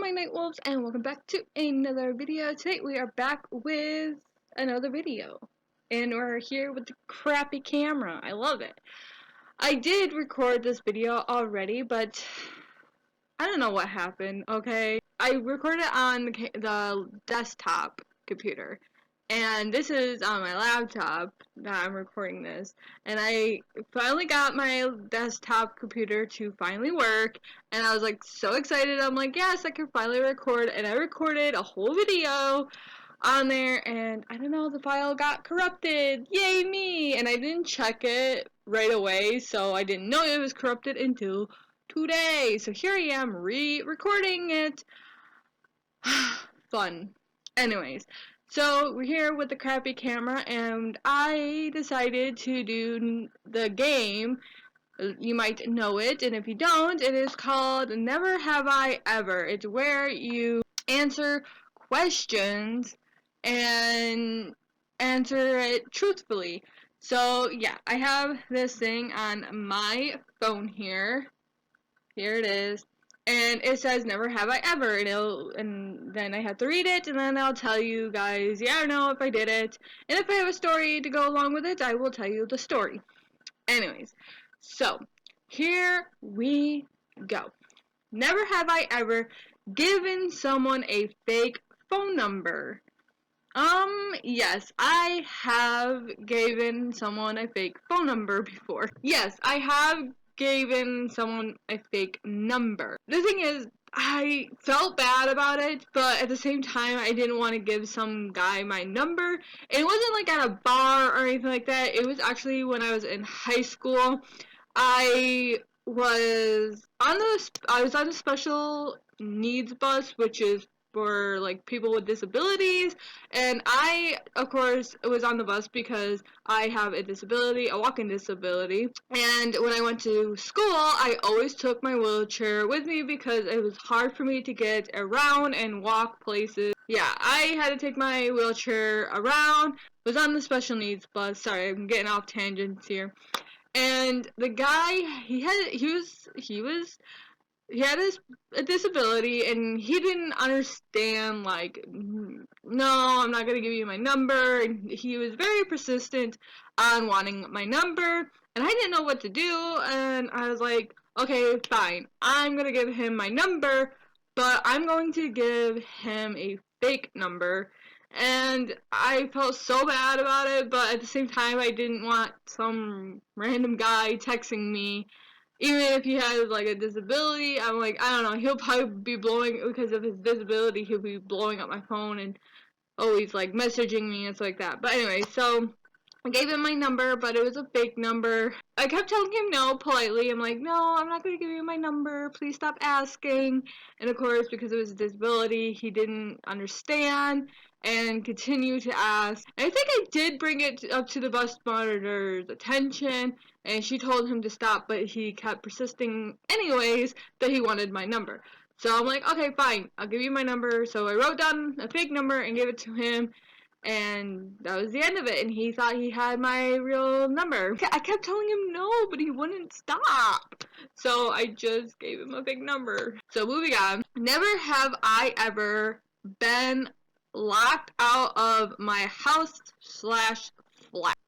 my night wolves, and welcome back to another video. Today we are back with another video, and we're here with the crappy camera. I love it. I did record this video already, but I don't know what happened. Okay, I recorded on the desktop computer, and this is on my laptop that I'm recording this, and I finally got my desktop computer to finally work, and I was like so excited. I'm like, yes, I can finally record, and I recorded a whole video on there, and I don't know, the file got corrupted. Yay me! And I didn't check it right away, so I didn't know it was corrupted until today. So here I am re-recording it. Fun. Anyways, so we're here with the crappy camera, and I decided to do the game. You might know it, and if you don't, it is called Never Have I Ever. It's where you answer questions and answer it truthfully. So yeah, I have this thing on my phone here. Here it is. And it says never have I ever, and then I have to read it, and then I'll tell you guys yeah or no if I did it. And if I have a story to go along with it, I will tell you the story. Anyways, so here we go. Never have I ever given someone a fake phone number. Yes, I have given someone a fake phone number before. Yes, I have given someone a fake number. The thing is, I felt bad about it, but at the same time, I didn't want to give some guy my number. And it wasn't like at a bar or anything like that. It was actually when I was in high school. I was on the special needs bus, which is for like people with disabilities, and I of course was on the bus because I have a disability, a walking disability. And when I went to school, I always took my wheelchair with me because it was hard for me to get around and walk places. Yeah, I had to take my wheelchair around. Was on the special needs bus. Sorry, I'm getting off tangents here. And the guy, he had a disability, and he didn't understand, like, no, I'm not going to give you my number, and he was very persistent on wanting my number, and I didn't know what to do, and I was like, okay, fine, I'm going to give him my number, but I'm going to give him a fake number. And I felt so bad about it, but at the same time, I didn't want some random guy texting me. Even if he has, like, a disability, I'm like, I don't know, he'll probably be because of his disability, he'll be blowing up my phone and always, like, messaging me and stuff like that. But anyway, so I gave him my number, but it was a fake number. I kept telling him no politely. I'm like, no, I'm not going to give you my number. Please stop asking. And of course, because of his disability, he didn't understand and continued to ask. And I think I did bring it up to the bus monitor's attention, and she told him to stop, but he kept persisting anyways that he wanted my number. So I'm like, okay, fine, I'll give you my number. So I wrote down a fake number and gave it to him. And that was the end of it, and he thought he had my real number. I kept telling him no, but he wouldn't stop. So I just gave him a fake number. So moving on. Never have I ever been locked out of my house/flat.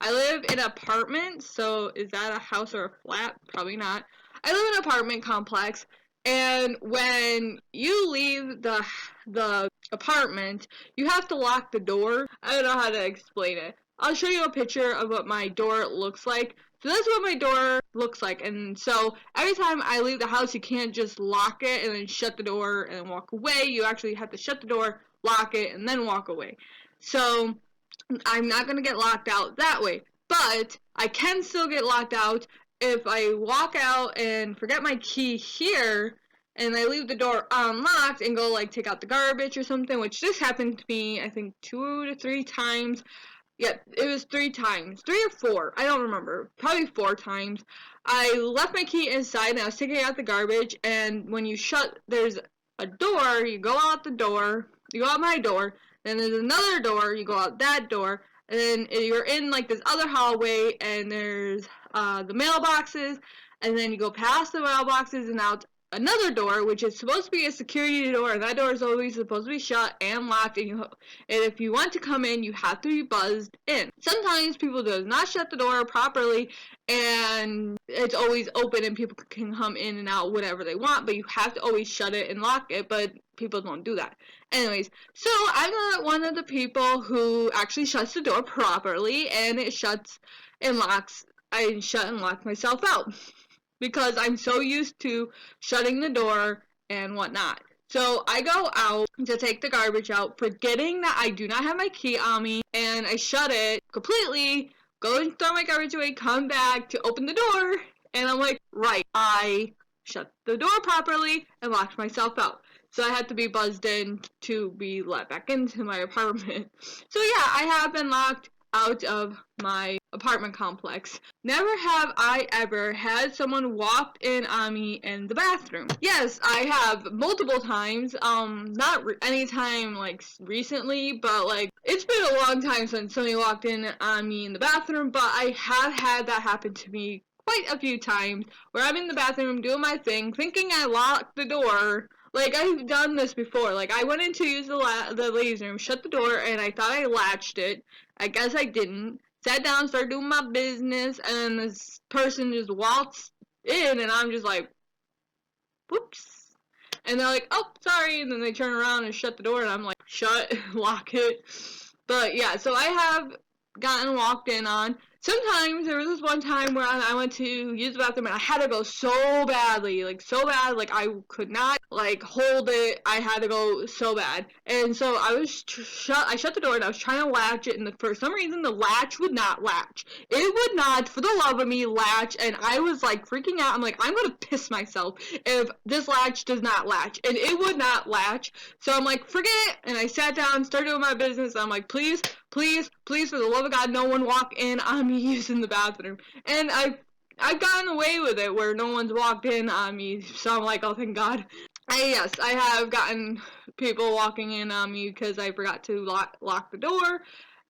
I live in an apartment, so is that a house or a flat? Probably not. I live in an apartment complex, and when you leave the apartment, you have to lock the door. I don't know how to explain it. I'll show you a picture of what my door looks like. So that's what my door looks like. And so every time I leave the house, you can't just lock it and then shut the door and then walk away. You actually have to shut the door, lock it, and then walk away. So I'm not going to get locked out that way. But I can still get locked out if I walk out and forget my key here, and I leave the door unlocked and go, like, take out the garbage or something, which this happened to me, I think, 2 to 3 times. Yeah, it was 3 times. 3 or 4. I don't remember. Probably 4 times. I left my key inside, and I was taking out the garbage, and when you shut, there's a door, you go out the door, you go out my door, then there's another door, you go out that door, and then you're in, like, this other hallway, and there's the mailboxes, and then you go past the mailboxes and out another door, which is supposed to be a security door, and that door is always supposed to be shut and locked, and if you want to come in, you have to be buzzed in. Sometimes people do not shut the door properly, and it's always open, and people can come in and out whatever they want, but you have to always shut it and lock it, but people don't do that. Anyways, so I'm not one of the people who actually shuts the door properly, and it shuts and locks. I shut and lock myself out because I'm so used to shutting the door and whatnot. So I go out to take the garbage out, forgetting that I do not have my key on me, and I shut it completely, go and throw my garbage away, come back to open the door, and I'm like, right, I shut the door properly and locked myself out. So I had to be buzzed in to be let back into my apartment. So yeah, I have been locked out of my apartment complex. Never have I ever had someone walk in on me in the bathroom. Yes, I have multiple times. Not any time like recently, but like it's been a long time since somebody walked in on me in the bathroom. But I have had that happen to me quite a few times, where I'm in the bathroom doing my thing, thinking I locked the door. Like, I've done this before. Like, I went in to use the ladies' room, shut the door, and I thought I latched it. I guess I didn't. Sat down, started doing my business, and this person just waltzed in, and I'm just like, whoops. And they're like, oh, sorry, and then they turn around and shut the door, and I'm like, shut, lock it. But, yeah, so I have gotten walked in on. Sometimes, there was this one time where I went to use the bathroom and I had to go so badly, like so bad, like I could not like hold it. I had to go so bad. And so I shut the door and I was trying to latch it, and for some reason the latch would not latch. It would not, for the love of me, latch, and I was like freaking out. I'm like, I'm gonna piss myself if this latch does not latch. And it would not latch. So I'm like, forget it. And I sat down, started doing my business. I'm like, please, please, please, for the love of God, no one walk in on me using the bathroom. And I've gotten away with it where no one's walked in on me, so I'm like, oh, thank God. Yes, I have gotten people walking in on me because I forgot to lock the door,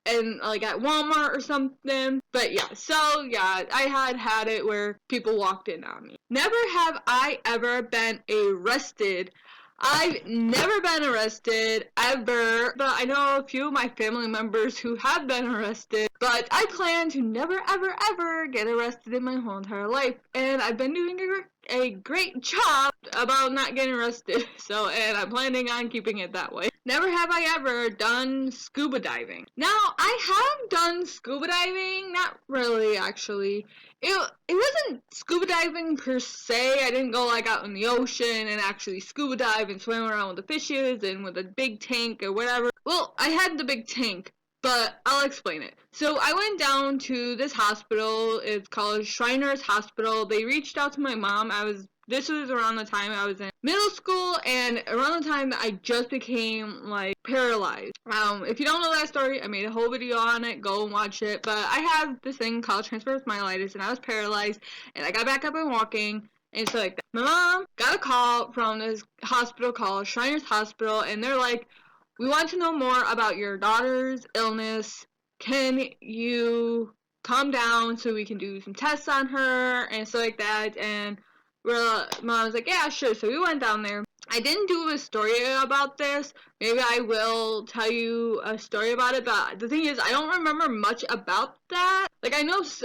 and like at Walmart or something. But yeah, so yeah, I had it where people walked in on me. Never have I ever been arrested. I've never been arrested, ever, but I know a few of my family members who have been arrested, but I plan to never, ever, ever get arrested in my whole entire life, and I've been doing a great job about not getting arrested, and I'm planning on keeping it that way. Never have I ever done scuba diving. Now, I have done scuba diving, not really, actually. It wasn't scuba diving per se. I didn't go like out in the ocean and actually scuba dive and swim around with the fishes and with a big tank or whatever. Well, I had the big tank, but I'll explain it. So I went down to this hospital. It's called Shriners Hospital. They reached out to my mom. This was around the time I was in middle school, and around the time that I just became, like, paralyzed. If you don't know that story, I made a whole video on it. Go and watch it. But I have this thing called transverse myelitis, and I was paralyzed, and I got back up and walking, and so, like, my mom got a call from this hospital called Shriners Hospital, and they're like, we want to know more about your daughter's illness. Can you calm down so we can do some tests on her, and stuff like that, and Mom was like, yeah, sure. So we went down there. I didn't do a story about this. Maybe I will tell you a story about it, but the thing is, I don't remember much about that. Like, I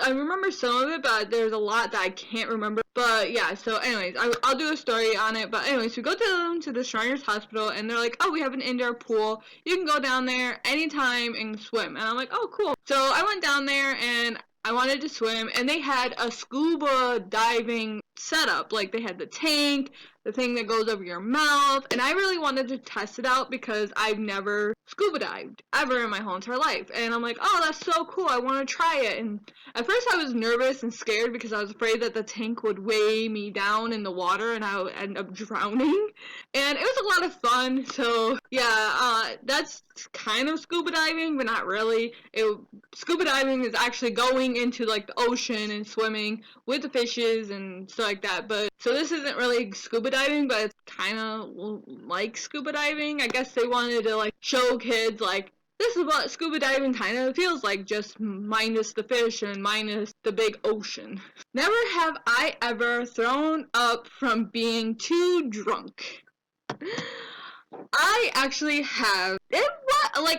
remember some of it, but there's a lot that I can't remember. But yeah, so anyways, I'll do a story on it. But anyways, we go to the Shriners Hospital, and they're like, oh, we have an indoor pool. You can go down there anytime and swim. And I'm like, oh, cool. So I went down there, and I wanted to swim, and they had a scuba diving setup. Like, they had the tank, the thing that goes over your mouth, and I really wanted to test it out because I've never scuba dived ever in my whole entire life. And I'm like, oh, that's so cool, I want to try it. And at first I was nervous and scared because I was afraid that the tank would weigh me down in the water and I would end up drowning. And it was a lot of fun. So yeah, that's kind of scuba diving, but not really. Scuba diving is actually going into like the ocean and swimming with the fishes and stuff like that. But so this isn't really scuba diving, but it's kind of like scuba diving. I guess they wanted to like show kids like This is what scuba diving kind of feels like, just minus the fish and minus the big ocean. Never have I ever thrown up from being too drunk. I actually have.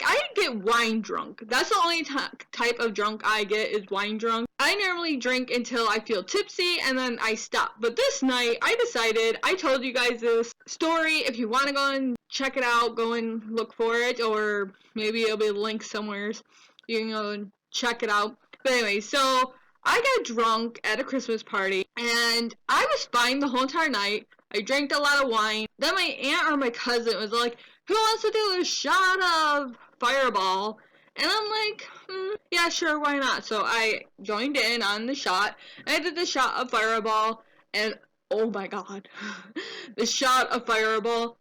I get wine drunk. That's the only type of drunk I get is wine drunk. I normally drink until I feel tipsy and then I stop. But this night, I told you guys this story. If you want to go and check it out, go and look for it, or maybe it'll be linked somewhere. You can go and check it out. But anyway, so I got drunk at a Christmas party and I was fine the whole entire night. I drank a lot of wine. Then my aunt or my cousin was like, who wants to do a shot of Fireball? And I'm like, yeah, sure, why not? So I joined in on the shot, and I did the shot of Fireball, and oh my god, the shot of Fireball,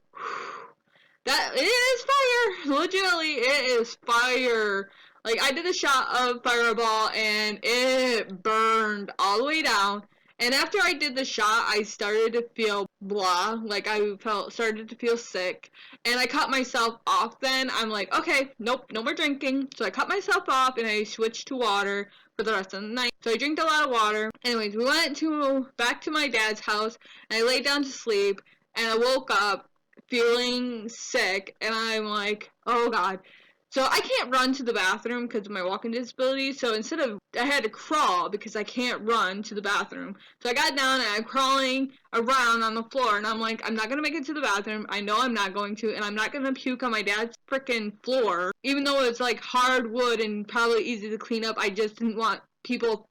that, it is fire! Legitimately, it is fire! Like, I did a shot of Fireball, and it burned all the way down. And after I did the shot, I started to feel blah, like I started to feel sick, and I cut myself off then. I'm like, okay, nope, no more drinking. So I cut myself off, and I switched to water for the rest of the night. So I drank a lot of water. Anyways, we went back to my dad's house, and I laid down to sleep, and I woke up feeling sick, and I'm like, oh god. So I can't run to the bathroom because of my walking disability, so I had to crawl because I can't run to the bathroom. So I got down and I'm crawling around on the floor, and I'm like, I'm not going to make it to the bathroom. I know I'm not going to, and I'm not going to puke on my dad's frickin' floor. Even though it's like hard wood and probably easy to clean up, I just didn't want people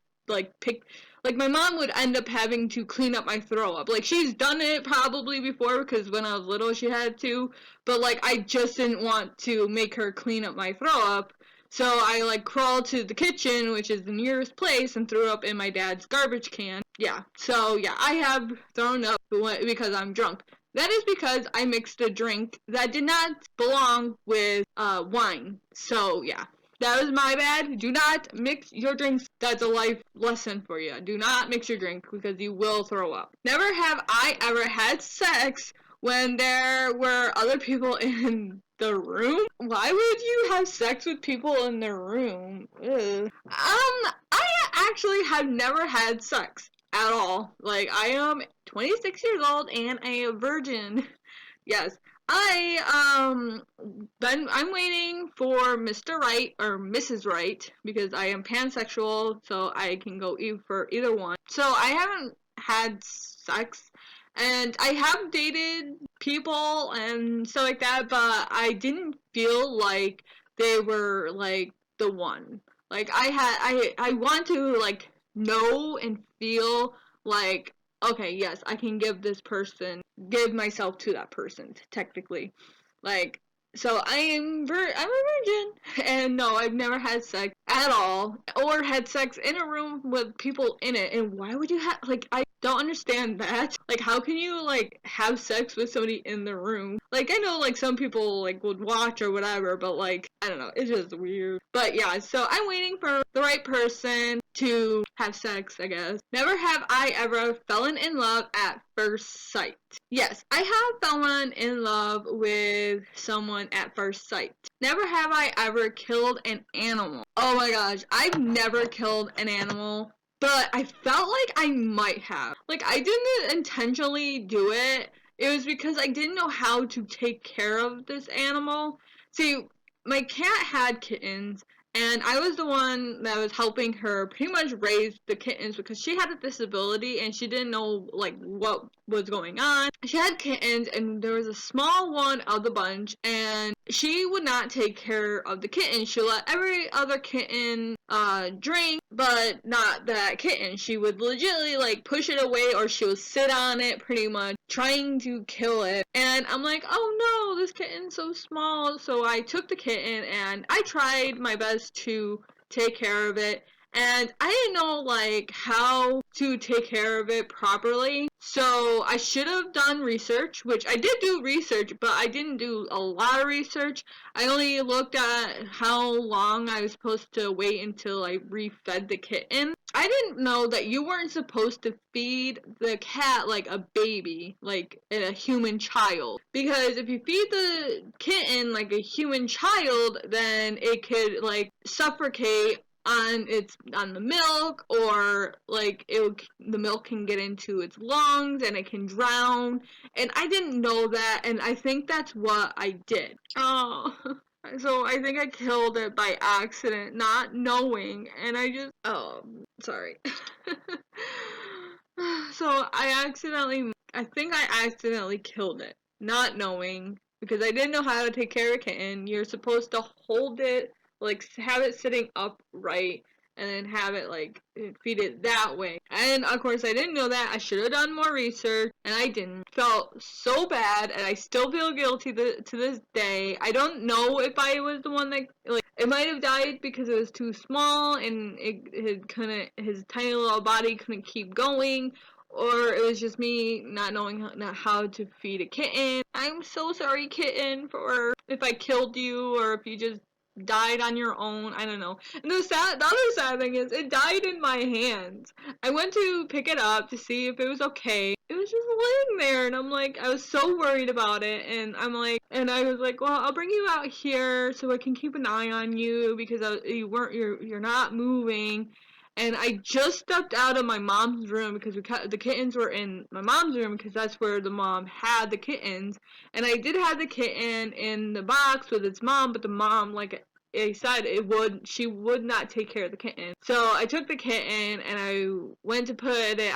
my mom would end up having to clean up my throw up. Like, she's done it probably before because when I was little she had to. But, like, I just didn't want to make her clean up my throw up. So I, crawled to the kitchen, which is the nearest place, and threw up in my dad's garbage can. Yeah. So, yeah, I have thrown up because I'm drunk. That is because I mixed a drink that did not belong with wine. So, yeah. That was my bad. Do not mix your drinks. That's a life lesson for you. Do not mix your drink because you will throw up. Never have I ever had sex when there were other people in the room. Why would you have sex with people in the room? Ugh. I actually have never had sex at all. Like, I am 26 years old and a virgin. Yes. I'm waiting for Mr. Right or Mrs. Right because I am pansexual, so I can go for either one. So I haven't had sex, and I have dated people and stuff like that, but I didn't feel like they were like the one. Like, I want to know and feel like, okay, yes, I can give myself to that person, technically. Like, so I'm a virgin, and no, I've never had sex at all, or had sex in a room with people in it, and why would you I don't understand that. Like, how can you, have sex with somebody in the room? Like, I know, some people, would watch or whatever, but, I don't know, it's just weird. But, yeah, so I'm waiting for the right person to have sex, I guess. Never have I ever fallen in love at first sight. Yes, I have fallen in love with someone at first sight. Never have I ever killed an animal. Oh my gosh, I've never killed an animal, but I felt like I might have. Like, I didn't intentionally do it. It was because I didn't know how to take care of this animal. See, my cat had kittens, and I was the one that was helping her pretty much raise the kittens because she had a disability and she didn't know, what was going on. She had kittens, and there was a small one of the bunch, and she would not take care of the kitten. She let every other kitten drink, but not that kitten. She would legitimately, push it away, or she would sit on it pretty much, trying to kill it. And I'm like, oh no, this kitten's so small. So I took the kitten, and I tried my best to take care of it, and I didn't know how to take care of it properly. So I should have done research, which I did do research, but I didn't do a lot of research. I only looked at how long I was supposed to wait until I refed the kitten. I didn't know that you weren't supposed to feed the cat like a baby, like a human child. Because if you feed the kitten like a human child, then it could like suffocate on the milk, or like the milk can get into its lungs and it can drown. And I didn't know that, and I think that's what I did. Oh. So I think I killed it by accident, not knowing, and sorry. So I think I accidentally killed it, not knowing, because I didn't know how to take care of a kitten. You're supposed to hold it, like have it sitting upright, and then have it like feed it that way. And of course, I didn't know that. I should have done more research, and I didn't. Felt so bad, and I still feel guilty to this day. I don't know if I was the one that like it might have died because it was too small and it couldn't, his tiny little body couldn't keep going, or it was just me not knowing how to feed a kitten. I'm so sorry, kitten, for if I killed you or if you just died on your own. I don't know. And the other sad thing is, it died in my hands. I went to pick it up to see if it was okay. It was just laying there, and I'm like, I was so worried about it, and I was like, well, I'll bring you out here so I can keep an eye on you because you're not moving. And I just stepped out of my mom's room because the kittens were in my mom's room because that's where the mom had the kittens. And I did have the kitten in the box with its mom, but the mom, like I said, she would not take care of the kitten. So I took the kitten and I went to put it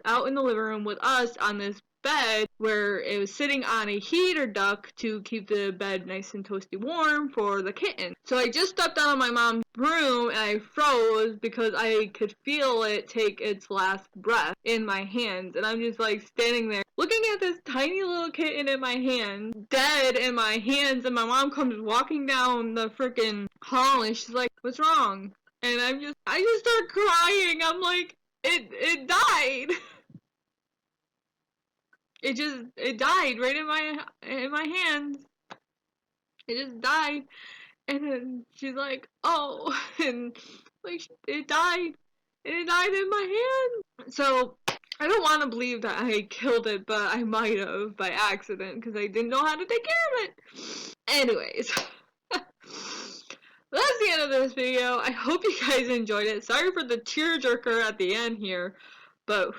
out in the living room with us on this bed where it was sitting on a heater duct to keep the bed nice and toasty warm for the kitten. So I just stepped out of my mom's room and I froze because I could feel it take its last breath in my hands, and I'm just like standing there looking at this tiny little kitten in my hand, dead in my hands, and my mom comes walking down the freaking hall and she's like, "What's wrong?" And I just start crying. I'm like, it died. It died right in my hands. It just died. And then she's like, "Oh," and like it died. And it died in my hand. So I don't want to believe that I killed it, but I might have by accident because I didn't know how to take care of it. Anyways, that's the end of this video. I hope you guys enjoyed it. Sorry for the tearjerker at the end here, but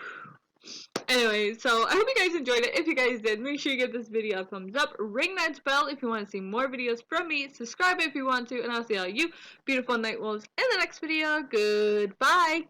anyway, so I hope you guys enjoyed it. If you guys did, make sure you give this video a thumbs up. Ring that bell if you want to see more videos from me. Subscribe if you want to. And I'll see all you beautiful night wolves in the next video. Goodbye.